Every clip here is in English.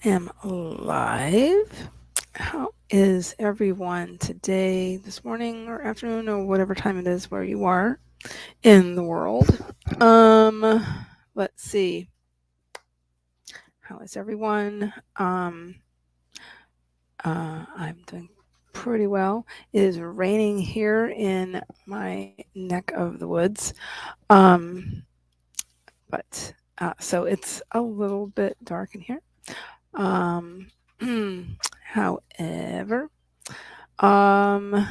am live. How is everyone today, this morning or afternoon or whatever time it is where you are in the world? Let's see. How is everyone? I'm doing pretty well. It is raining here in my neck of the woods. Um, so it's a little bit dark in here. Um, however, um,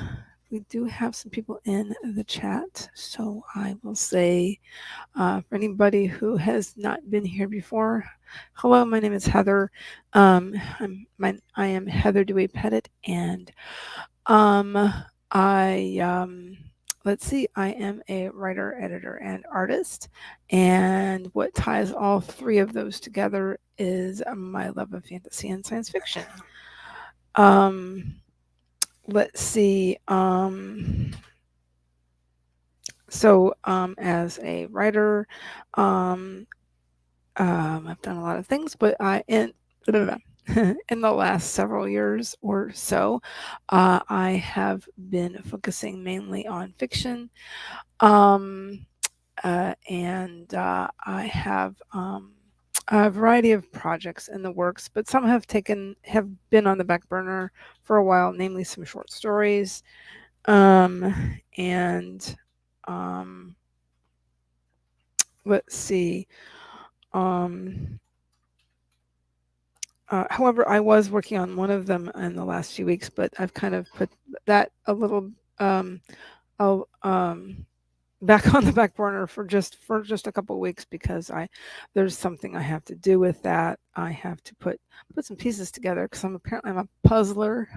we do have some people in the chat, so I will say for anybody who has not been here before, hello, my name is Heather. I am Heather Dewey Pettit, and um, I let's see, I am a writer, editor, and artist. And what ties all three of those together is my love of fantasy and science fiction. Um, let's see. As a writer, um, I've done a lot of things, but in the last several years or so, I have been focusing mainly on fiction. Um, and I have a variety of projects in the works, but some have been on the back burner for a while, namely some short stories. And let's see. Um, However, I was working on one of them in the last few weeks, but I've kind of put that a little um, I'll, back on the back burner for just a couple of weeks because there's something I have to do with that. I have to put some pieces together because I'm a puzzler.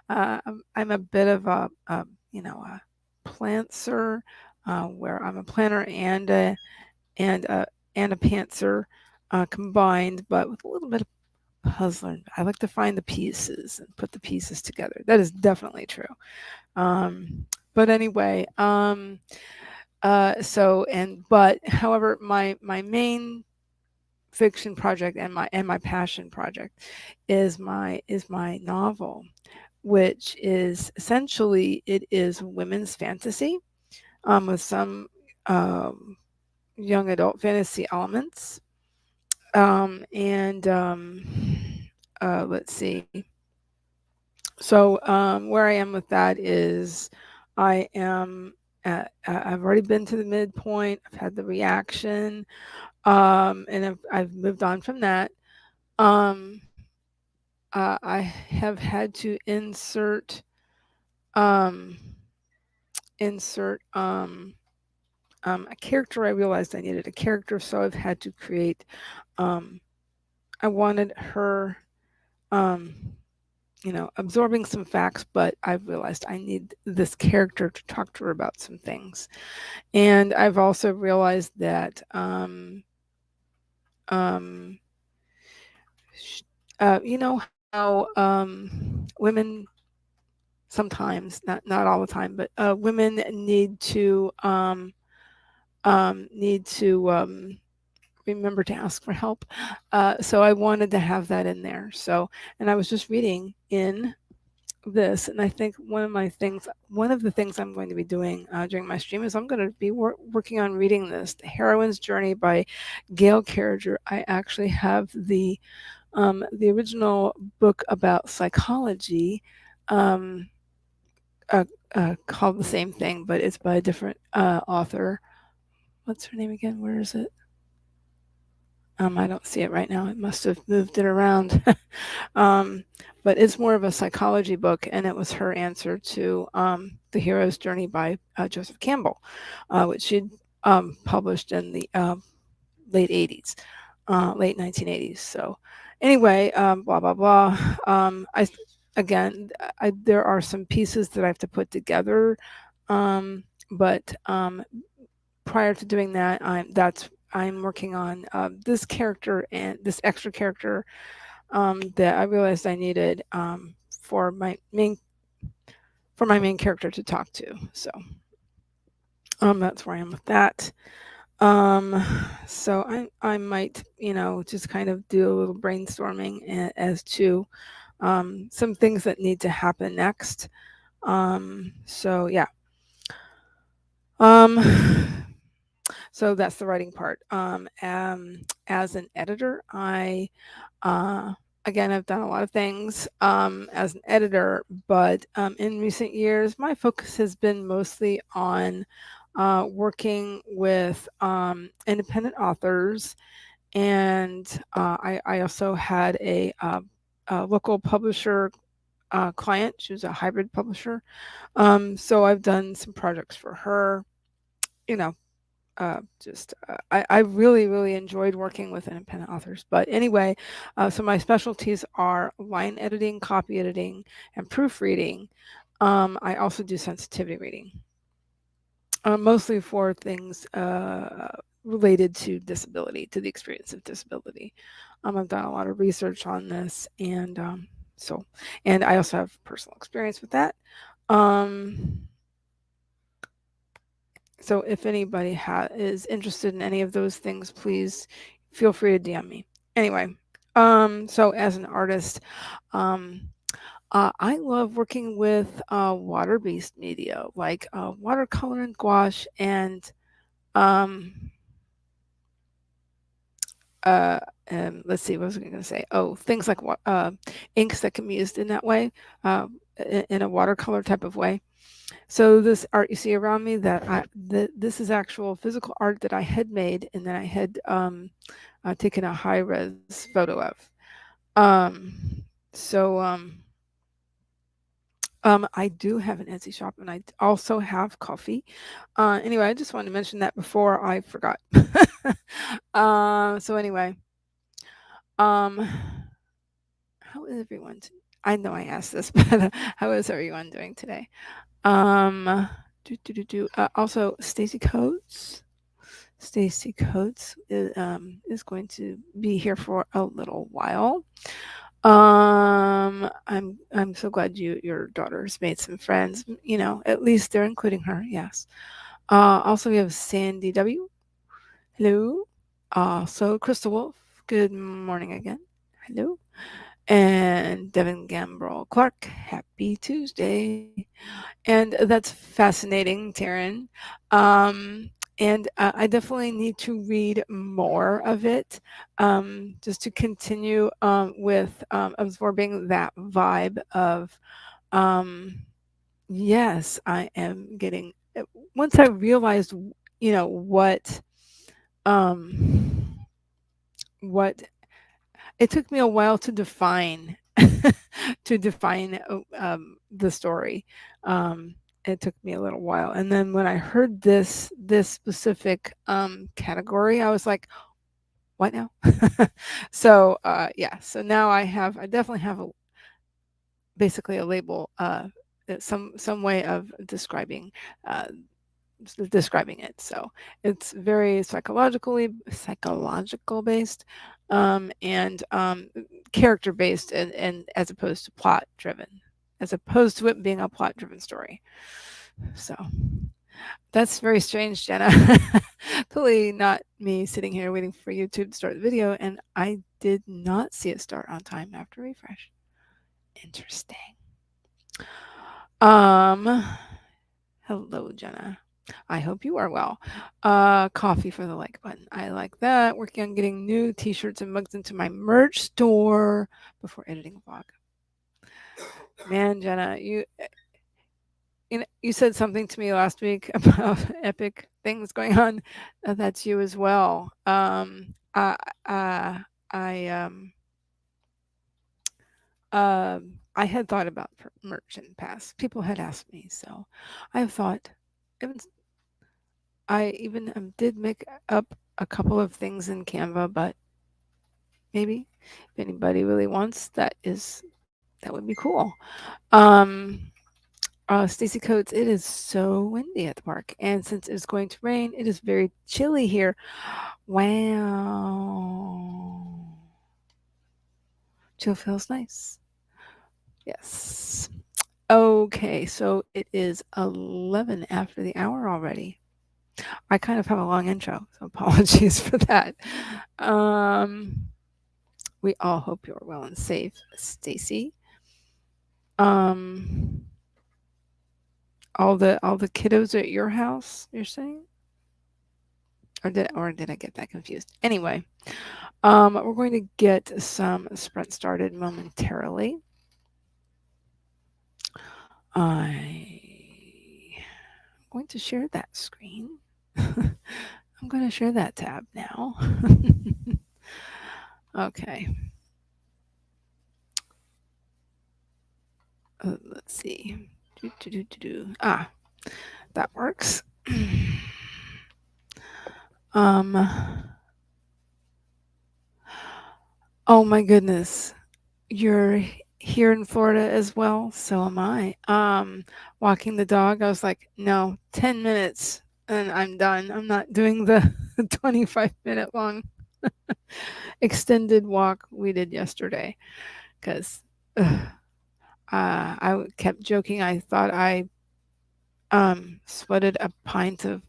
I'm a bit of a plantser, where I'm a planner and a and a pantser combined, but with a little bit of puzzler. I like to find the pieces and put the pieces together. That is definitely true. But anyway, but however, my main fiction project and my passion project is my novel, which is essentially it is women's fantasy, with some young adult fantasy elements. And let's see. So where I am with that is I've already been to the midpoint. I've had the reaction, and I've moved on from that. Um, I have had to um, insert a character. I realized I needed a character, so I've had to create. I wanted her. Um, absorbing some facts, but I've realized I need this character to talk to her about some things. And I've also realized that um, you know how women sometimes, not all the time, but women need to remember to ask for help. So I wanted to have that in there. So, and I was just reading in this, and I think one of the things I'm going to be doing during my stream is I'm going to be working on reading this, The Heroine's Journey by Gail Carriger. I actually have the original book about psychology, um, called the same thing, but it's by a different author. What's her name again? Where is it? I don't see it right now. It must have moved it around. But it's more of a psychology book, and it was her answer to The Hero's Journey by Joseph Campbell, which she'd published in the late 80s, late 1980s. So anyway, blah, blah, blah. There are some pieces that I have to put together, but prior to doing that, I'm working on this character and this extra character that I realized I needed for my main character to talk to. So that's where I am with that. Um, so I might, just kind of do a little brainstorming as to some things that need to happen next. So yeah. Um, so that's the writing part. As an editor, uh, again, I've done a lot of things as an editor, but in recent years, my focus has been mostly on working with independent authors, and I also had a local publisher client. She was a hybrid publisher, so I've done some projects for her. You know, I really really enjoyed working with independent authors. But anyway, so my specialties are line editing, copy editing, and proofreading. I also do sensitivity reading, mostly for things related to disability, to the experience of disability. I've done a lot of research on this, and and I also have personal experience with that. Um, So if anybody is interested in any of those things, please feel free to DM me. Anyway, so as an artist, um, I love working with water-based media like watercolor and gouache and um, uh, let's see, what was I going to say? Oh, things like inks that can be used in that way, uh, in a watercolor type of way. So this art you see around me, this is actual physical art that I had made and then I had taken a high res photo of. Um, so I do have an Etsy shop and I also have coffee. Anyway, I just wanted to mention that before I forgot. So anyway, um, how is everyone? I know I asked this, but how is everyone doing today? Um, also, Stacy Coates. Stacy Coates is going to be here for a little while. I'm so glad your daughter's made some friends. At least they're including her. Yes. Also we have Sandy W. Hello. So Crystal Wolf. Good morning again. Hello. And Devin Gambrel Clark. Happy Tuesday. And that's fascinating, Taryn. And I definitely need to read more of it, just to continue with absorbing that vibe of, um, yes, I am getting, once I realized, what, um, what it took me a while to define the story. Um, it took me a little while, and then when I heard this specific category, I was like, "What now?" So yeah, so now I definitely have basically a label, some way of uh, describing it. So it's very psychological based, and character based, and as opposed to plot driven, as opposed to it being a plot driven story. So that's very strange, Jenna. Totally not me sitting here waiting for YouTube to start the video, and I did not see it start on time after refresh. Interesting. Um, Hello, Jenna. I hope you are well. Coffee for the like button. I like that. Working on getting new t-shirts and mugs into my merch store before editing a vlog. Man, Jenna, you said something to me last week about epic things going on. That's you as well. Uh, I I had thought about merch in the past. People had asked me, so I've thought. I even did make up a couple of things in Canva, but maybe if anybody really wants, that would be cool. Um, Stacy Coates, it is so windy at the park, and since it's going to rain, it is very chilly here. Wow, chill feels nice. Yes. Okay, so it is 11 after the hour already. I kind of have a long intro, so apologies for that. Um, we all hope you're well and safe, Stacy. Um, all the kiddos at your house, you're saying? Or did I get that confused? Anyway, we're going to get some sprint started momentarily. I'm going to share that screen. I'm going to share that tab now. Okay. Let's see. Ah, that works. um. Oh my goodness. You're here in Florida as well, so am I. Walking the dog, I was like, no, 10 minutes and I'm done. I'm not doing the 25-minute long extended walk we did yesterday because I kept joking. I thought I sweated a pint of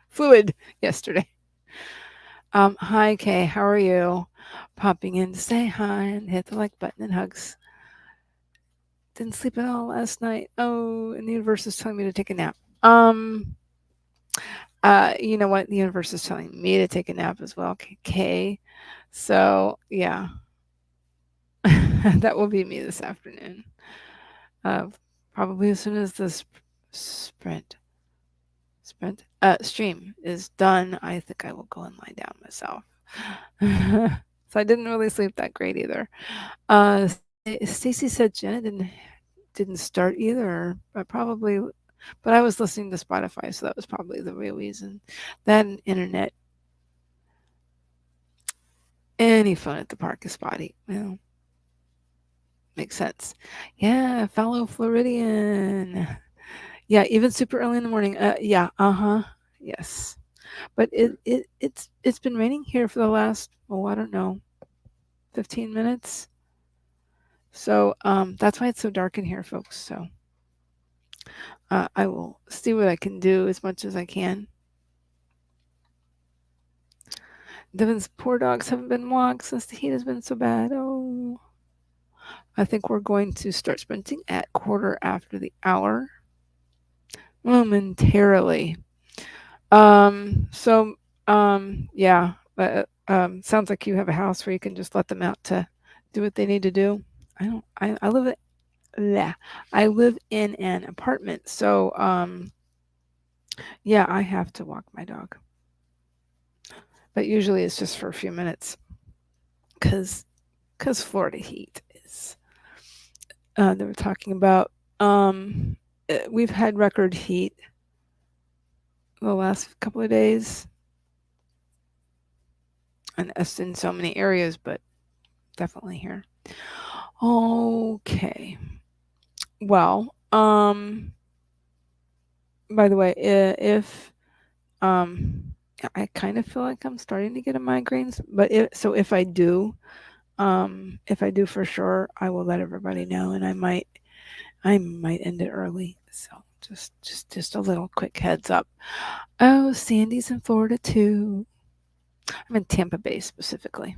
fluid yesterday. Hi, Kay. How are you? Popping in to say hi and hit the like button and hugs. Didn't sleep at all last night. Oh, and the universe is telling me to take a nap. You know what? The universe is telling me to take a nap as well. Okay. So yeah, that will be me this afternoon. Uh, Probably as soon as this sprint stream is done, I think I will go and lie down myself. So I didn't really sleep that great either. Uh, Stacy said Jenna didn't start either. But I was listening to Spotify, so that was probably the real reason. That and internet. Any phone at the park is spotty. Well, makes sense. Yeah, fellow Floridian. Yeah, even super early in the morning. Yeah, uh-huh. Yes. But it's been raining here for the last, oh, I don't know, 15 minutes. So that's why it's so dark in here, folks. So I will see what I can do as much as I can. Devon's poor dogs haven't been walked since the heat has been so bad. Oh, I think we're going to start sprinting at quarter after the hour momentarily. So, yeah, sounds like you have a house where you can just let them out to do what they need to do. I don't, I live at, yeah, I live in an apartment. So, yeah, I have to walk my dog, but usually it's just for a few minutes because Florida heat is. They were talking about we've had record heat the last couple of days, and us in so many areas, but definitely here. Okay. Well, by the way, if I kind of feel like I'm starting to get a migraines, but if I do, for sure, I will let everybody know, and I might end it early. So just a little quick heads up. Oh, Sandy's in Florida too. I'm in Tampa Bay specifically,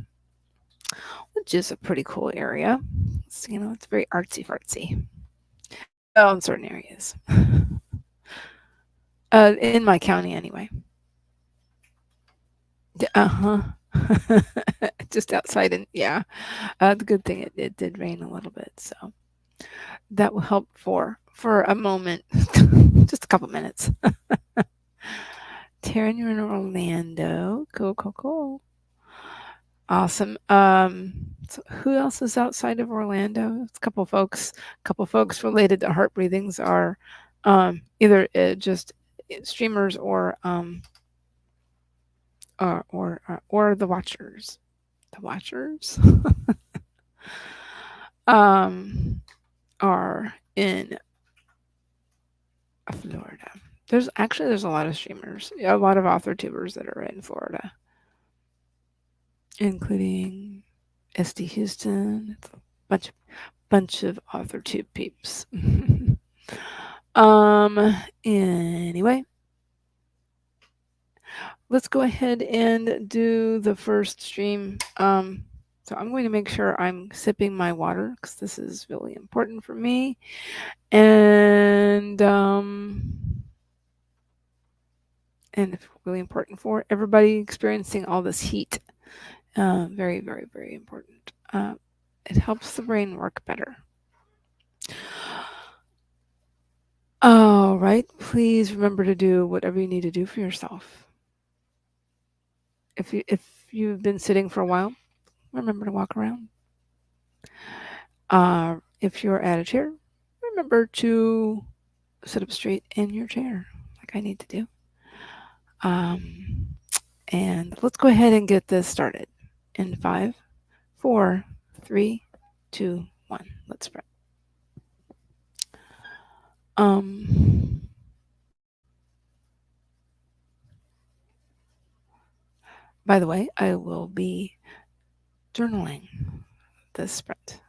which is a pretty cool area. It's, it's very artsy fartsy. Well, in certain areas. In my county anyway. Uh-huh. Just outside, and yeah. The good thing it did rain a little bit, so that will help for a moment. Just a couple minutes. Taryn, you're in Orlando. Cool. Awesome. So who else is outside of Orlando? It's a couple folks. Related to heart breathings are either just streamers or the watchers. The watchers are in Florida. There's a lot of streamers, a lot of author tubers that are in Florida, including SD Houston. It's a bunch of author tube peeps. Anyway, let's go ahead and do the first stream. So I'm going to make sure I'm sipping my water because this is really important for me. And it's really important for everybody experiencing all this heat. Very, very, very important. It helps the brain work better. All right, please remember to do whatever you need to do for yourself. If you've been sitting for a while, remember to walk around. If you're at a chair, remember to sit up straight in your chair, like I need to do. And let's go ahead and get this started. In 5, 4, 3, 2, 1. Let's spread. By the way, I will be journaling this sprint.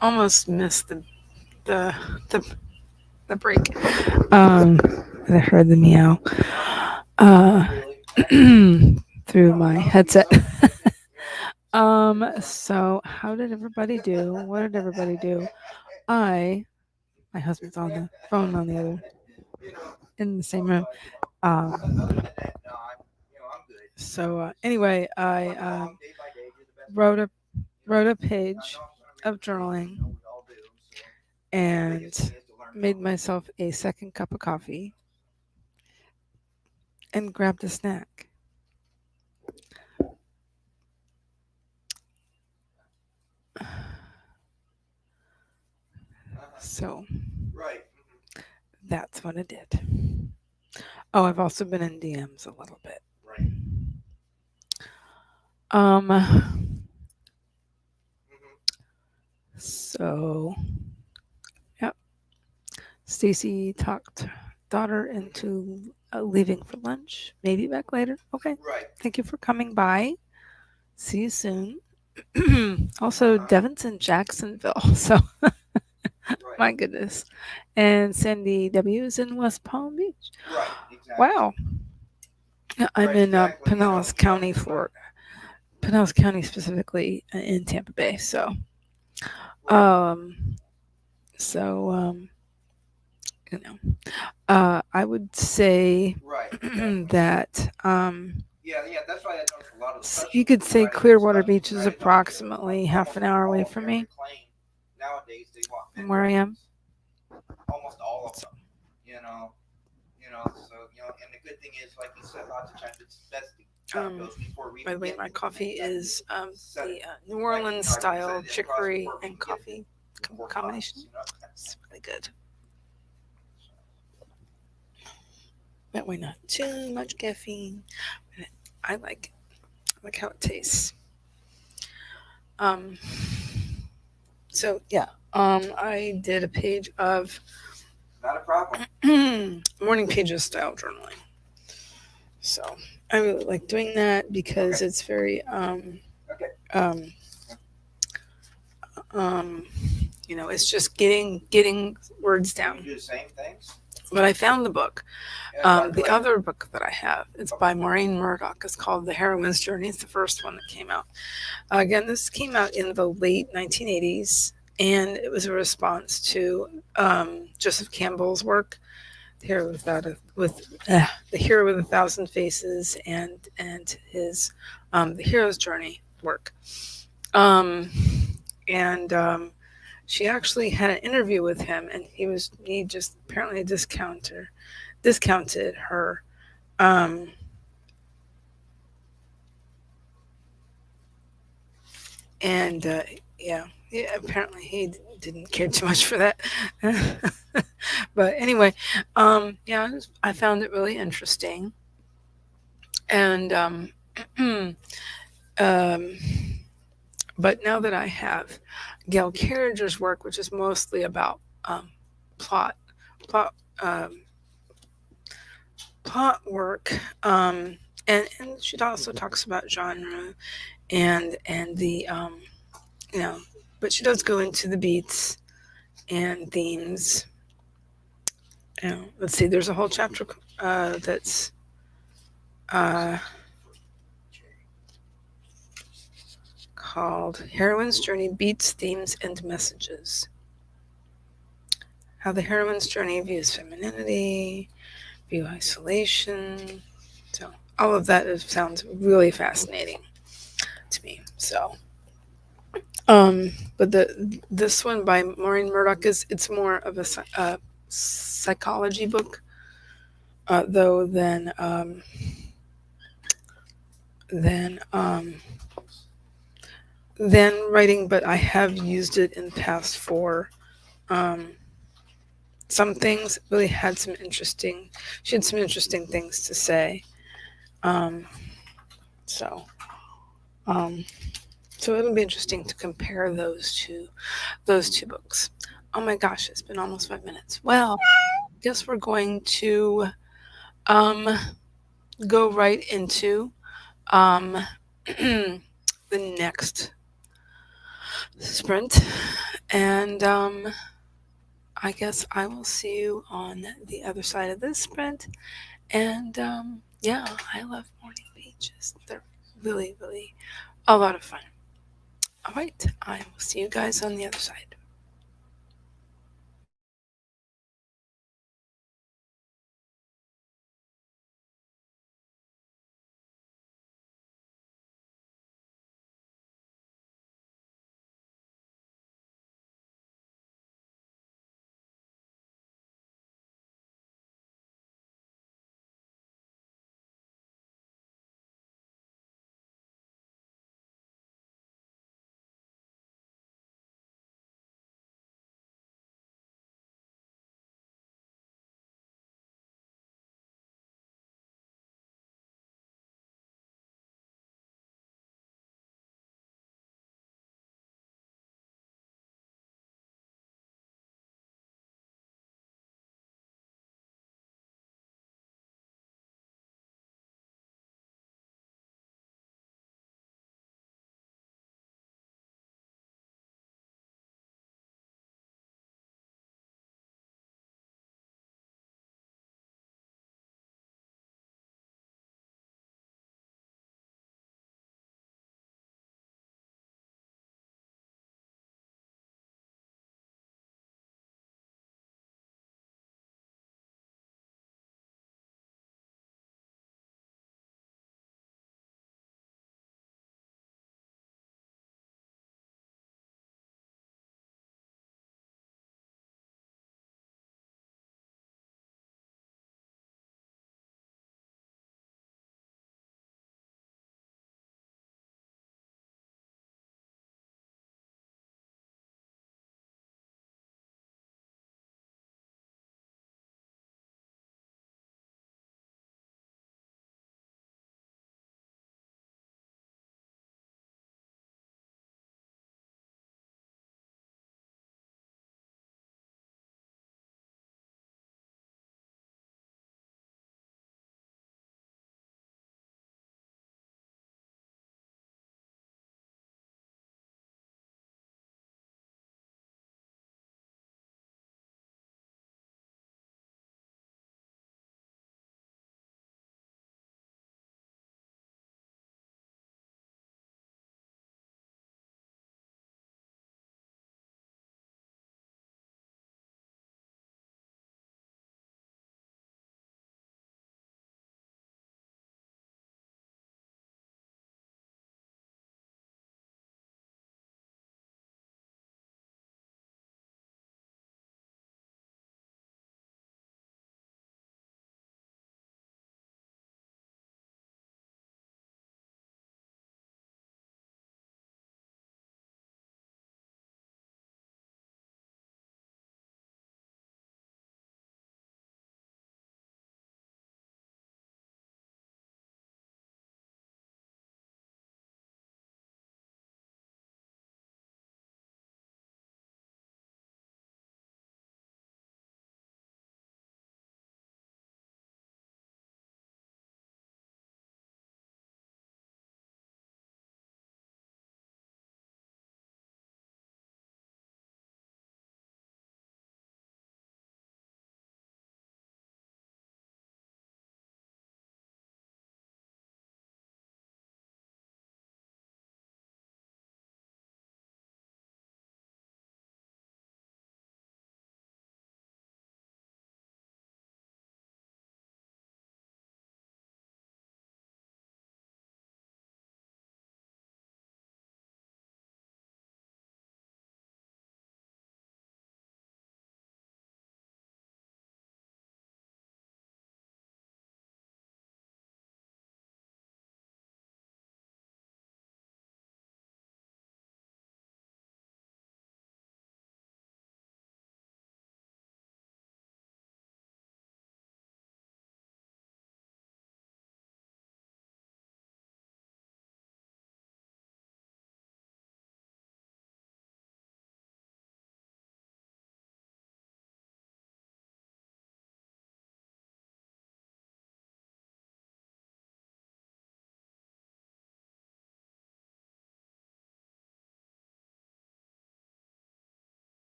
almost missed the the, the break. I heard the meow uh, through my headset. So how did everybody do? What did everybody do? My husband's on the phone on the other in the same room. Um, so anyway, I wrote a wrote a page of journaling and made myself a second cup of coffee and grabbed a snack. So that's what I did. Oh, I've also been in DMs a little bit. So yep. Stacy talked daughter into leaving for lunch. Maybe back later. Okay. Thank you for coming by. See you soon. Also, Devon's in Jacksonville. So my goodness. And Sandy W is in West Palm Beach. Wow. I'm in Pinellas County, Florida. Pinellas County specifically in Tampa Bay. Um, so you know, I would say that that's why I noticed a lot of you could say Clearwater Beach is approximately half an hour away from me. From where I am. Almost all of them, so and the good thing is, like you said, lots of times it's best to those before we. By the way, my coffee is the New Orleans style chicory and coffee combination. It's really good. That way, not too much caffeine. I like it. I like how it tastes. So yeah, I did a page of not a problem. Morning pages style journaling. So I really like doing that because it's very it's just getting words down. You do the same things. But I found the book. The other book that I have, it's by Maureen Murdoch. It's called The Heroine's Journey. It's the first one that came out. Again, this came out in the late 1980s, and it was a response to Joseph Campbell's work, The Hero The Hero with a Thousand Faces, and his The Hero's Journey work. She actually had an interview with him, and he just apparently discounted her. Apparently he didn't care too much for that. But anyway, I found it really interesting. And but now that I have Gail Carriger's work, which is mostly about plot work, and she also talks about genre and the but she does go into the beats and themes. Let's see, there's a whole chapter that's called Heroine's Journey, Beats, Themes, and Messages. How the heroine's journey views femininity, view isolation. So all of that sounds really fascinating to me. So but this one by Maureen Murdoch it's more of a psychology book, though than writing. But I have used it in the past for some things. Really had some interesting. She had some interesting things to say. So it'll be interesting to compare those two books. Oh my gosh, it's been almost 5 minutes. Well, I guess we're going to go right into the next sprint. And I guess I will see you on the other side of this sprint. And yeah, I love morning pages. They're really, really a lot of fun. All right, I will see you guys on the other side.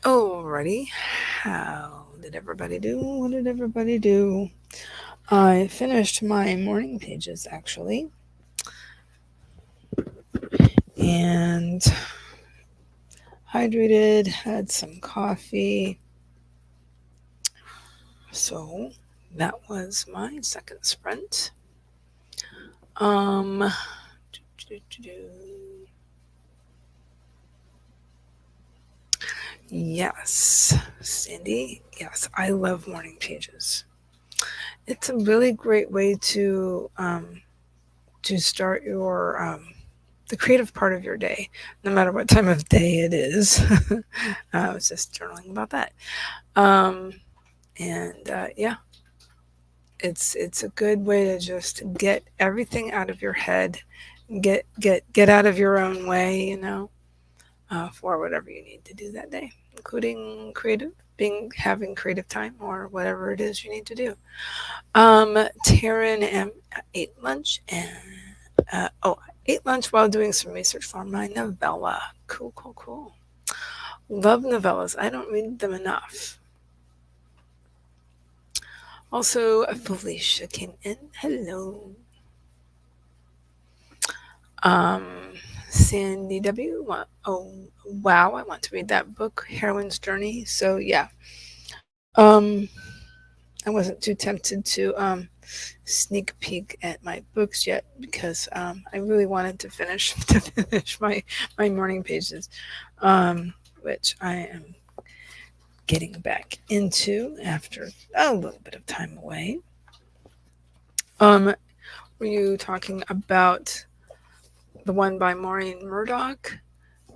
Alrighty. How did everybody do? What did everybody do? I finished my morning pages actually, and hydrated, had some coffee. So that was my second sprint. Um, yes, Cindy. Yes, I love morning pages. It's a really great way to start your the creative part of your day, no matter what time of day it is. I was just journaling about that, um, and yeah, it's a good way to just get everything out of your head, get out of your own way, for whatever you need to do that day, including having creative time or whatever it is you need to do. Taryn ate lunch and ate lunch while doing some research for my novella. Cool, cool, cool. Love novellas. I don't read them enough. Also, Felicia came in. Hello. Um, Sandy W. Oh, wow. I want to read that book, Heroine's Journey. So, yeah. I wasn't too tempted to sneak peek at my books yet because I really wanted to finish my morning pages, which I am getting back into after a little bit of time away. Were you talking about the one by Maureen Murdoch?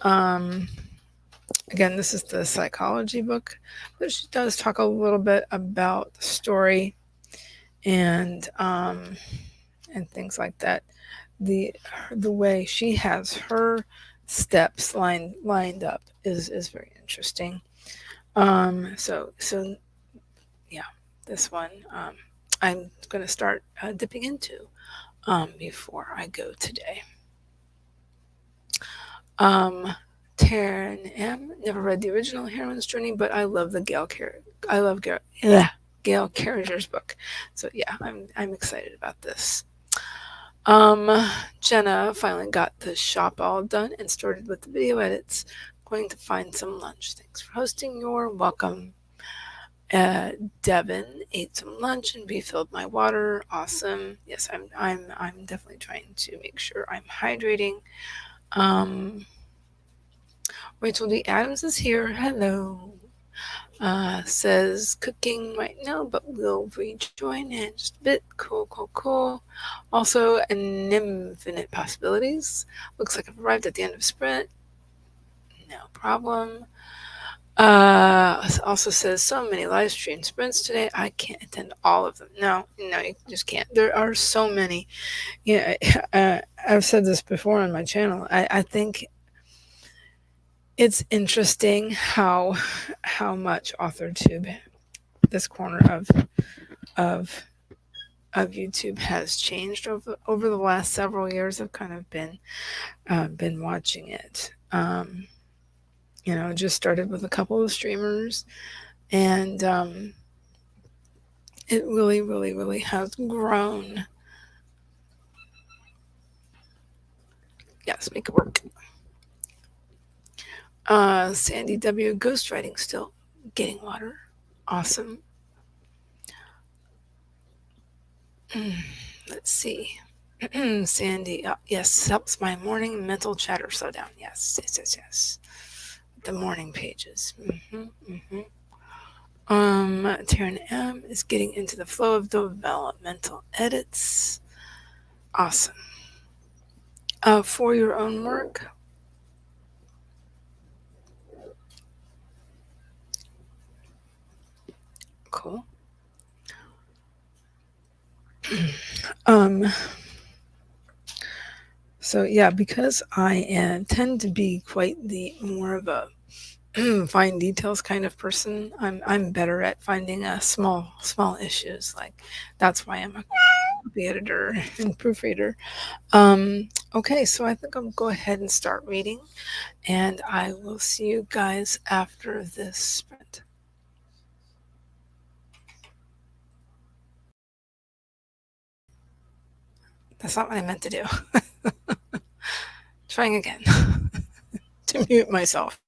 Um, Again, this is the psychology book, but she does talk a little bit about the story and things like that. The way she has her steps lined up is very interesting. So yeah, this one I'm going to start dipping into before I go today. Um, Taryn M. Never read the original Heroine's Journey, but I love the I love Gail Carriger's book. So yeah, I'm excited about this. Jenna finally got the shop all done and started with the video edits. Going to find some lunch. Thanks for hosting. You're welcome. Devin ate some lunch and refilled my water. Awesome. Yes, I'm definitely trying to make sure I'm hydrating. Rachel D. Adams is here. Hello. Says cooking right now, but we'll rejoin in just a bit. Cool, cool, cool. Also, an infinite possibilities. Looks like I've arrived at the end of sprint. No problem. Also says so many live stream sprints today. I can't attend all of them. No, you just can't. There are so many. Yeah, I've said this before on my channel. I think it's interesting how much AuthorTube, this corner of YouTube, has changed over the last several years. I've kind of been watching it. Just started with a couple of streamers, and it really, really, really has grown. Yes, make it work. Sandy W. Ghostwriting still. Getting water. Awesome. Let's see. Sandy, yes, helps my morning mental chatter slow down. Yes. The morning pages. Taryn M is getting into the flow of developmental edits. Awesome. For your own work. Cool. So yeah, because I tend to be quite the more of a fine details kind of person, I'm better at finding small issues. Like that's why I'm a copy editor and proofreader. Okay, so I think I'll go ahead and start reading, and I will see you guys after this sprint. That's not what I meant to do. Trying again to mute myself.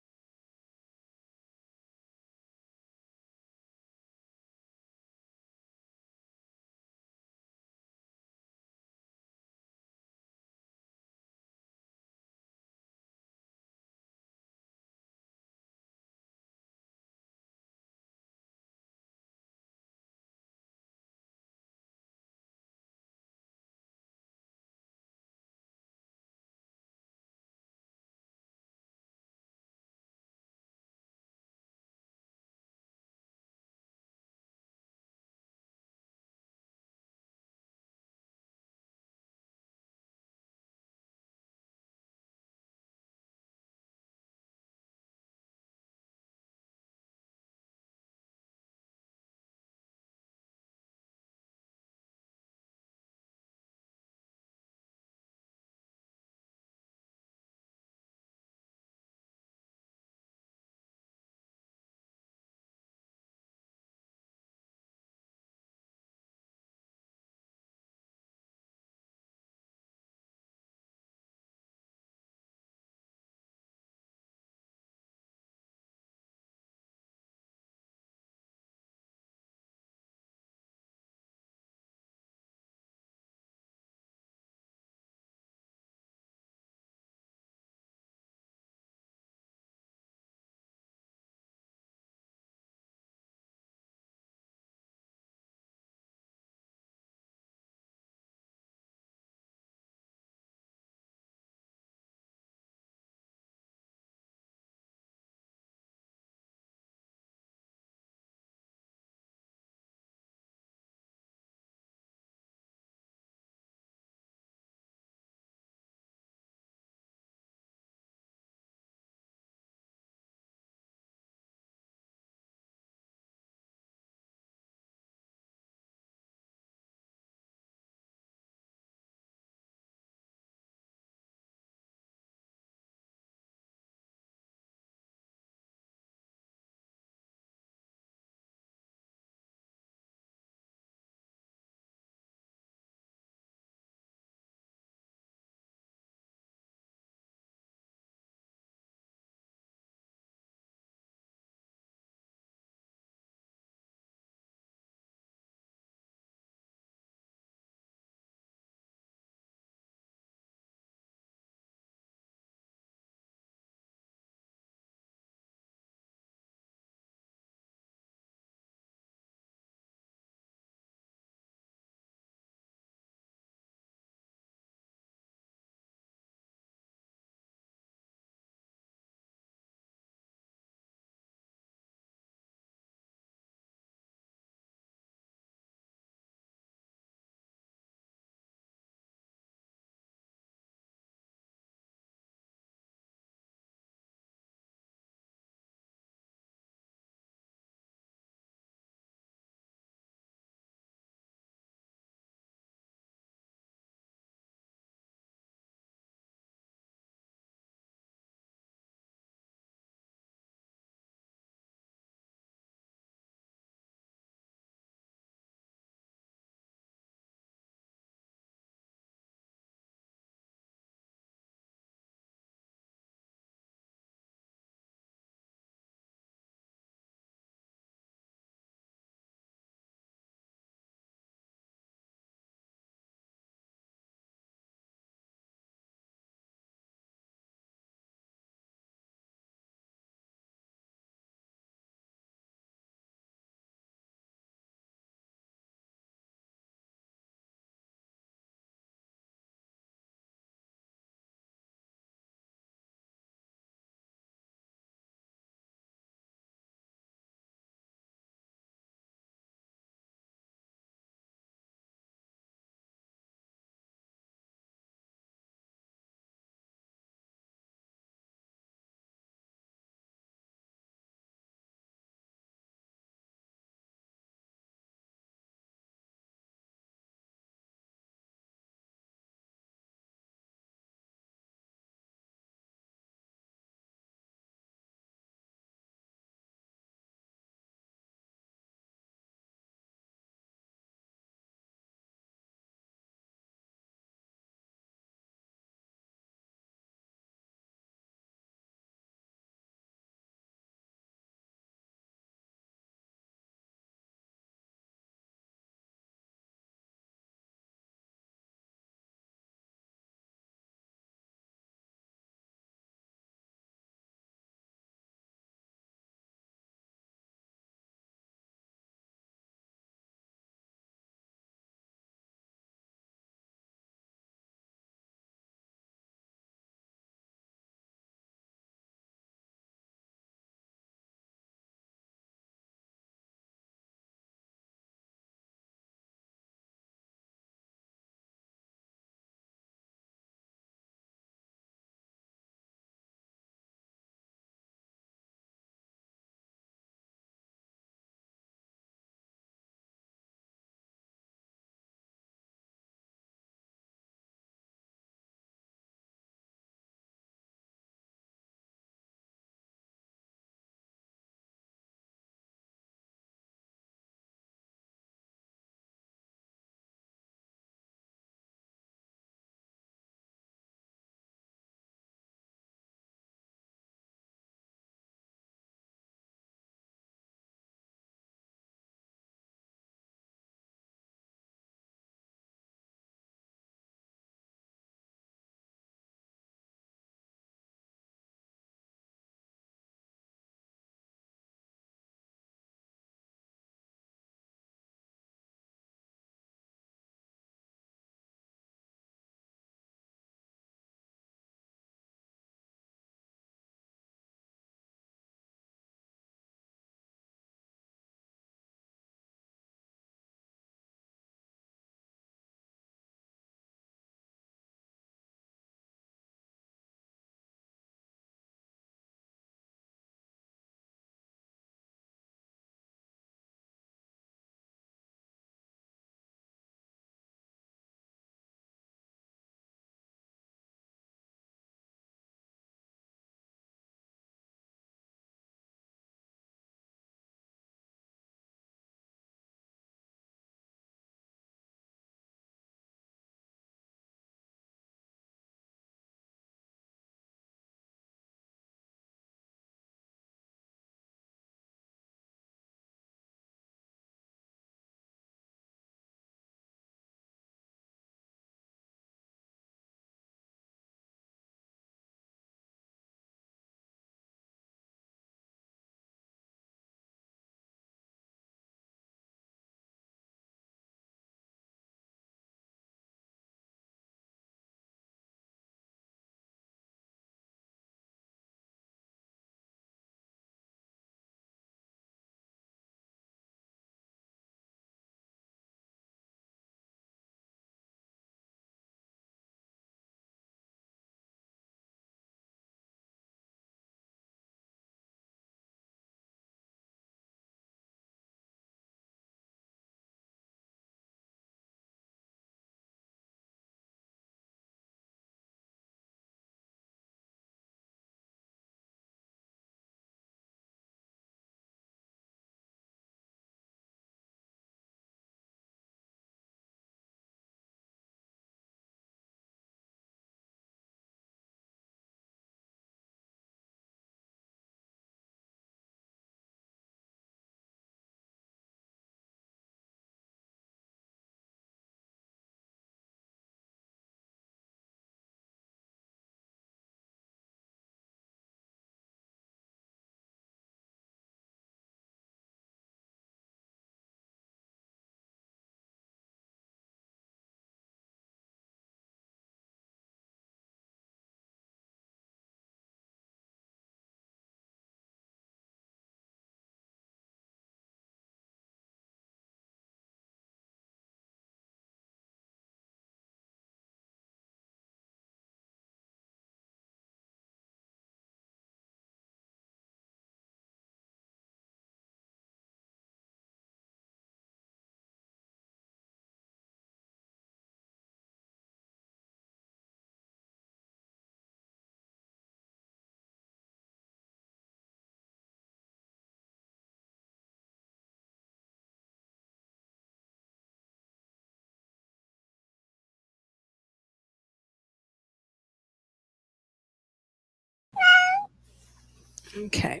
Okay.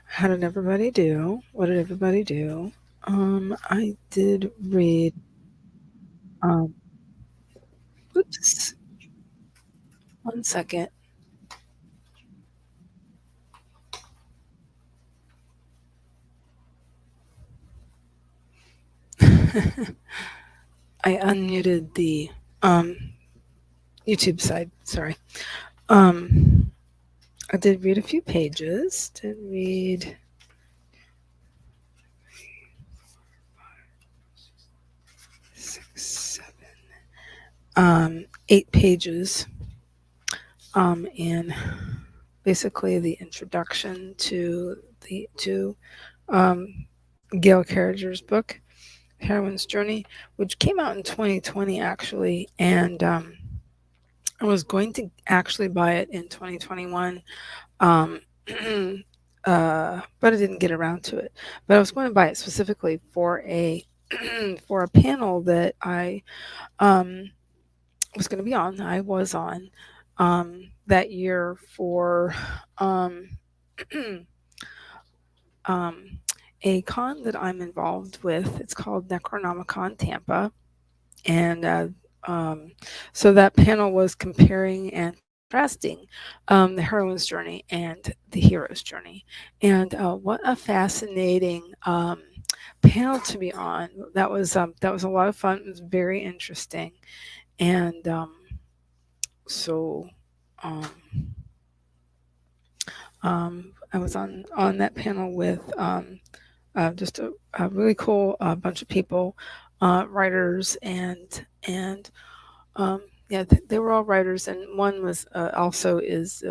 How did everybody do? What did everybody do? I did read. Um, oops. One second. I unmuted the um, YouTube side. Sorry. Um, I did read a few pages. Did read 8 pages. And basically the introduction to um, Gail Carriger's book, Heroine's Journey, which came out in 2020 actually, and I was going to actually buy it in 2021, um, but I didn't get around to it. But I was going to buy it specifically for a for a panel that I was going to be on. I was on that year for um, a con that I'm involved with. It's called Necronomicon Tampa, and so that panel was comparing and contrasting the heroine's journey and the hero's journey. And what a fascinating panel to be on. That was a lot of fun. It was very interesting, and so. Um, I was on that panel with just a really cool bunch of people, writers, and yeah, they were all writers, and one was also is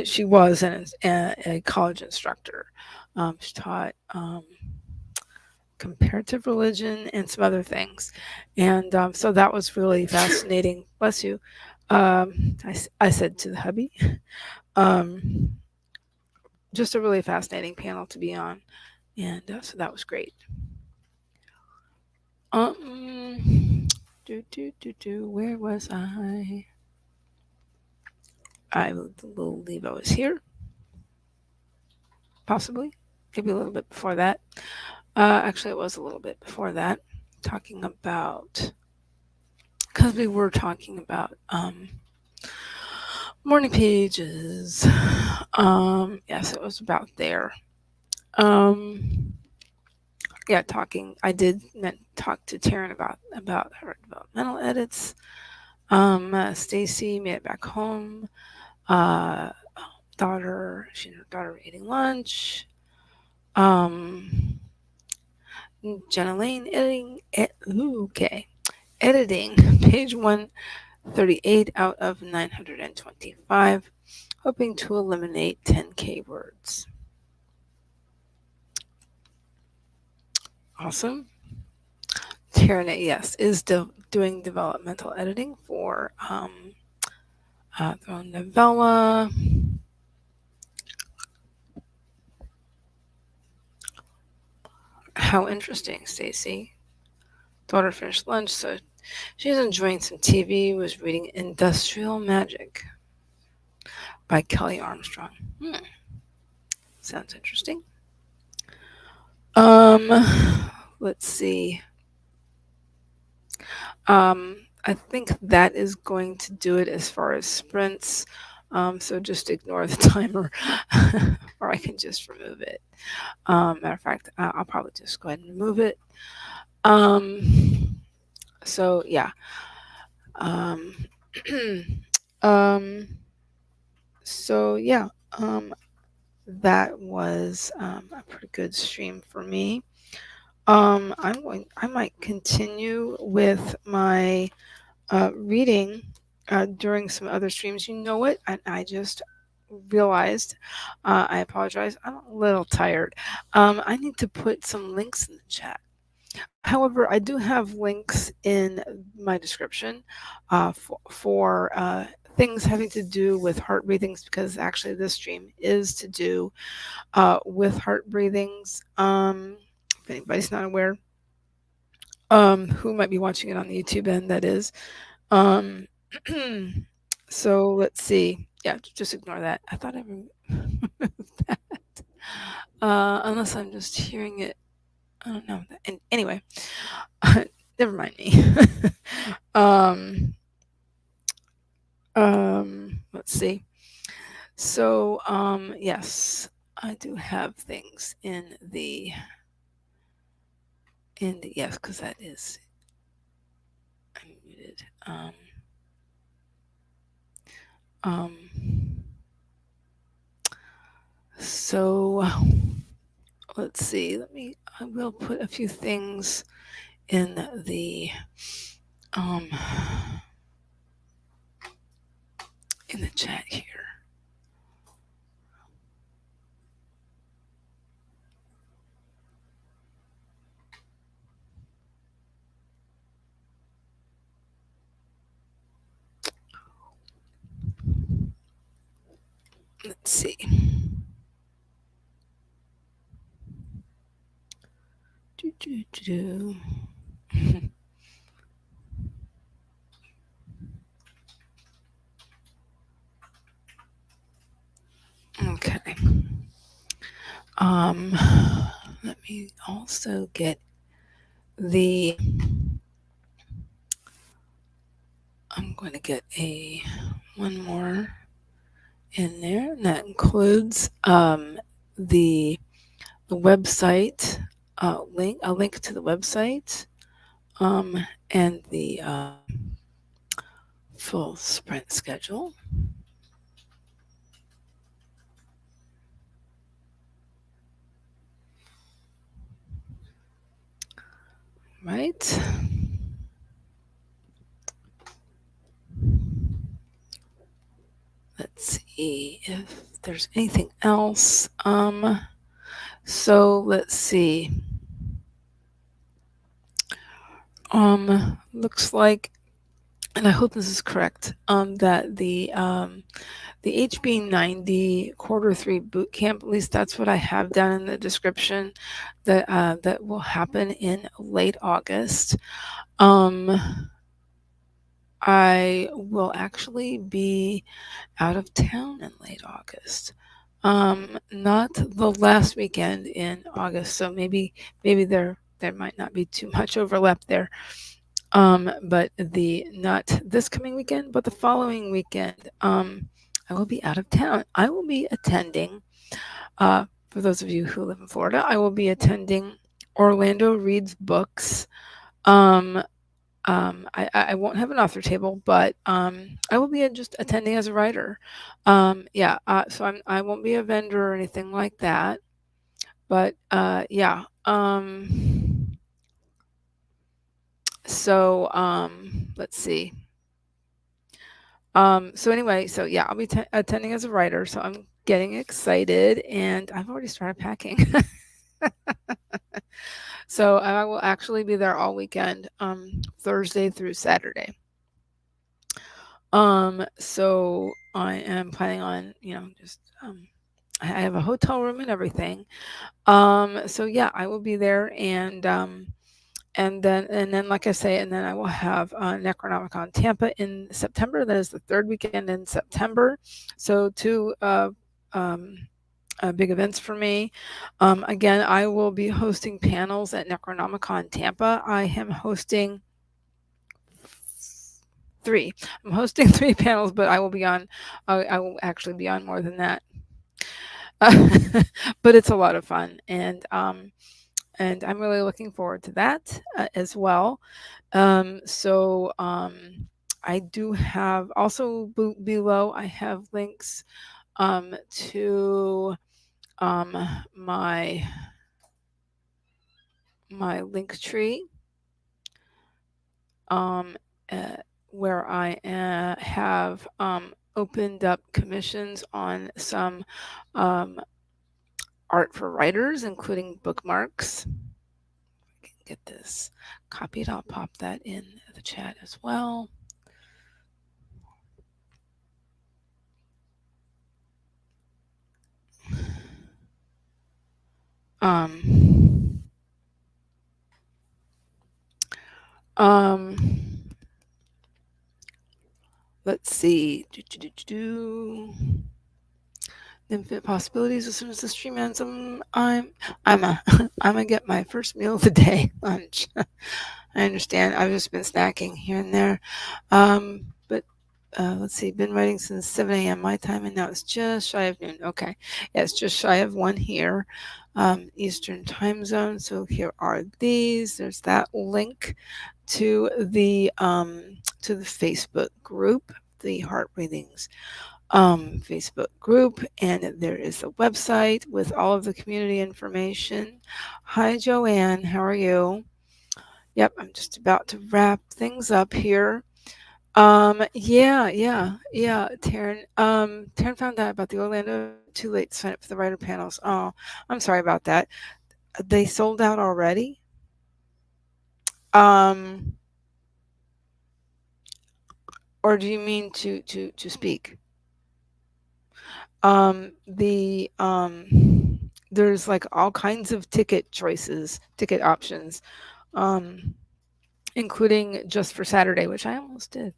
she was a college instructor. She taught comparative religion and some other things, and so that was really fascinating. Bless you. I said to the hubby. Um, just a really fascinating panel to be on, and so that was great. Where was I? I believe I was here, possibly, maybe a little bit before that. Actually, it was a little bit before that, talking about because we were talking about morning pages. Yes, it was about there. Um, yeah, talking. I did talk to Taryn about her developmental edits. Stacy made it back home. Uh, she and her daughter were eating lunch. Jenna Lane editing page 138 out of 925, hoping to eliminate 10K words. Awesome. Taryn, yes, is doing developmental editing for the novella. How interesting, Stacy. Daughter finished lunch, so she's enjoying some TV, was reading Industrial Magic by Kelly Armstrong. Sounds interesting. Let's see. I think that is going to do it as far as sprints. So just ignore the timer, or I can just remove it. Matter of fact, I'll probably just go ahead and remove it. So yeah. So yeah. That was a pretty good stream for me. I might continue with my reading during some other streams. You know what? I just realized. I apologize. I'm a little tired. I need to put some links in the chat. However, I do have links in my description for things having to do with heart breathings, because actually this stream is to do with heart breathings. If anybody's not aware, who might be watching it on the YouTube end, that is. So let's see. yeah, just ignore that. I thought I removed that. Unless I'm just hearing it. I don't know. And anyway, never mind me. um, let's see. So, yes, I do have things in the yes, because that is I'm muted. Um, so let's see. I will put a few things in um in the chat here. Let's see. Okay. Let me also get the. I'm going to get one more in there, and that includes the website link, a link to the website, and the full sprint schedule. Right. Let's see if there's anything else. So let's see. Looks like, and I hope this is correct, that the HB90 Quarter 3 Bootcamp, at least that's what I have down in the description, that will happen in late August. I will actually be out of town in late August. Not the last weekend in August, so maybe there might not be too much overlap there. But not this coming weekend, but the following weekend, I will be out of town. I will be attending, for those of you who live in Florida, I will be attending Orlando Reads Books. I won't have an author table, but I will be just attending as a writer. Yeah, so I won't be a vendor or anything like that. But yeah. So let's see. So anyway, so yeah, I'll be attending as a writer. So I'm getting excited, and I've already started packing. So I will actually be there all weekend, Thursday through Saturday. So I am planning on, just I have a hotel room and everything. So yeah, I will be there, and then like I say, and then I will have Necronomicon Tampa in September. That is the third weekend in September. So two big events for me. Again, I will be hosting panels at Necronomicon Tampa. I am hosting three. I'm hosting three panels, but I will be on. I will actually be on more than that. But it's a lot of fun, and I'm really looking forward to that as well. I do have also below. I have links to my link tree, where I have opened up commissions on some art for writers, including bookmarks. I can get this copied. I'll pop that in the chat as well. let's see. Infinite possibilities as soon as the stream ends. I'm a I'm gonna get my first meal of the day, lunch. I understand. I've just been snacking here and there. But let's see, been writing since 7 a.m. my time, and now it's just shy of noon. Okay. Yeah, it's just shy of 1 here, Eastern time zone. So here are these. There's that link to the Facebook group, the Heart Breathings Facebook group, and there is a website with all of the community information. Hi, Joanne. How are you? Yep, I'm just about to wrap things up here. Yeah. Taryn. Taryn found out about the Orlando event too late to sign up for the writer panels. Oh, I'm sorry about that. They sold out already. Um, or do you mean to speak? There's like all kinds of ticket choices, ticket options. Um, including just for Saturday, which I almost did,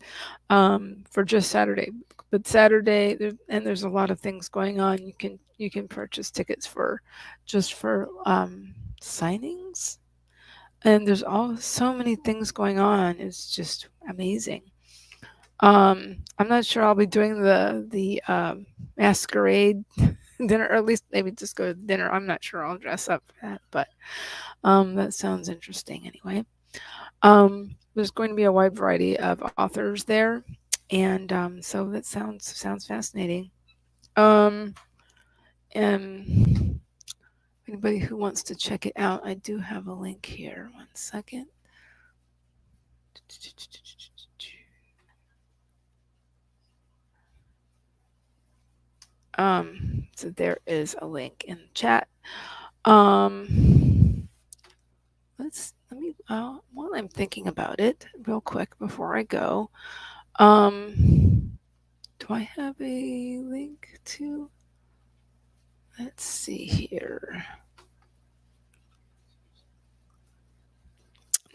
for just Saturday. But Saturday, there's a lot of things going on. You can purchase tickets for just for signings, and there's all so many things going on. It's just amazing. I'm not sure I'll be doing the masquerade dinner, or at least maybe just go to dinner. I'm not sure I'll dress up for that, but that sounds interesting anyway. There's going to be a wide variety of authors there, and so that sounds fascinating. Um, and anybody who wants to check it out, I do have a link here. One second. So there is a link in the chat. Let me while I'm thinking about it real quick before I go. Do I have a link to? Let's see here.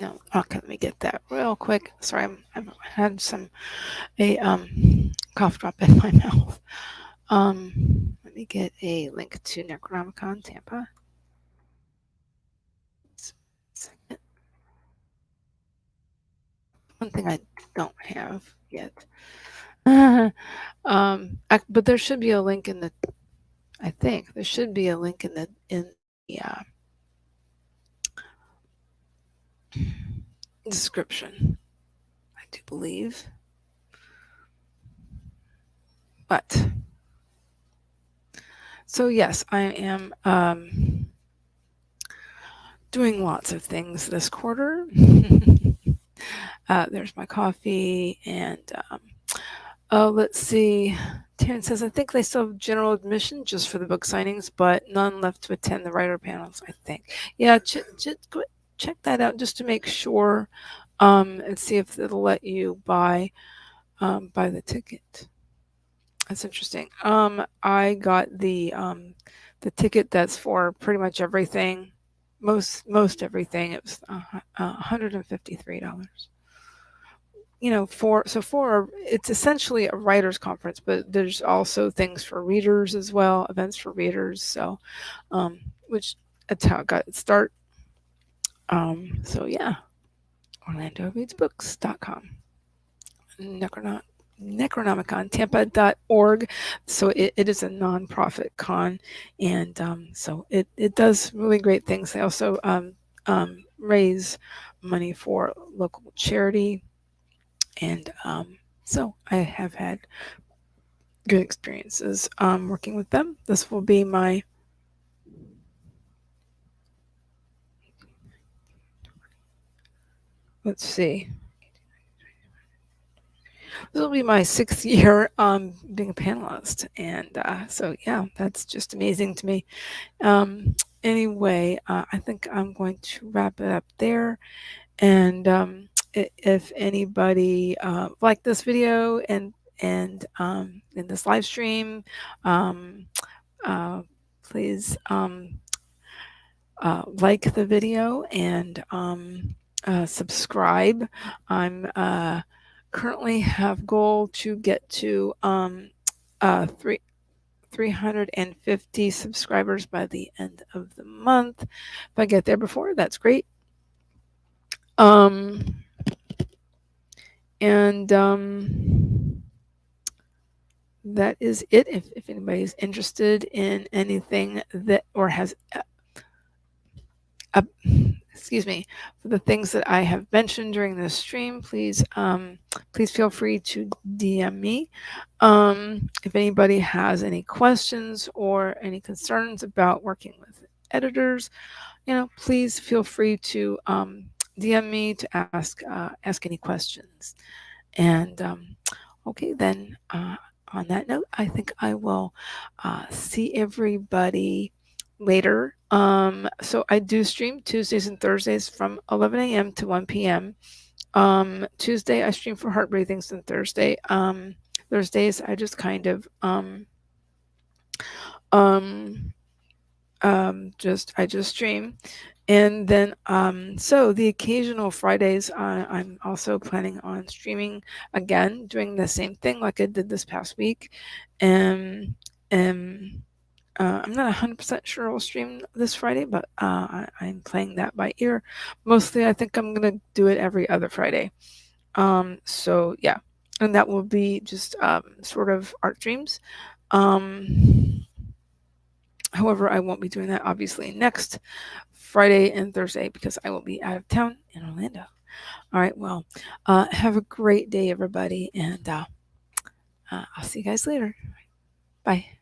No, okay, let me get that real quick. Sorry, I've had a cough drop in my mouth. Let me get a link to Necronomicon Tampa. Second. One thing I don't have yet. But there should be a link in the. I think there should be a link in the description. I do believe. But so yes, I am doing lots of things this quarter. There's my coffee, and let's see. Taryn says, I think they still have general admission just for the book signings, but none left to attend the writer panels, I think. Yeah, check that out just to make sure, and see if it'll let you buy the ticket. That's interesting. I got the ticket that's for pretty much everything, most everything. It was $153. It's essentially a writers conference, but there's also things for readers as well, events for readers. So, which that's how it got its start. So yeah, OrlandoReadsBooks.com. Necronomicontampa.org. So it is a nonprofit con, and so it does really great things. They also raise money for local charity, and so I have had good experiences working with them. This will be my let's see. This will be my 6th year being a panelist, and so yeah, that's just amazing to me. Anyway, I think I'm going to wrap it up there. And if anybody liked this video and in this live stream, please like the video and subscribe. I'm currently have goal to get to 350 subscribers by the end of the month. If I get there before, that's great. And that is it. If anybody's interested in anything that, or has excuse me, for the things that I have mentioned during this stream, please feel free to DM me. If anybody has any questions or any concerns about working with editors, please feel free to DM me to ask any questions. And okay, then on that note, I think I will see everybody later. So I do stream Tuesdays and Thursdays from 11 a.m. to 1 p.m. Tuesday I stream for heart breathings, and Thursdays I just kind of I just stream. And then so the occasional Fridays I'm also planning on streaming again, doing the same thing like I did this past week. And I'm not 100% sure I'll stream this Friday, but I'm playing that by ear. Mostly I think I'm gonna do it every other Friday. So yeah, and that will be just sort of art streams. However, I won't be doing that obviously next Friday and Thursday because I will be out of town in Orlando. All right, well, have a great day, everybody, and I'll see you guys later. Bye.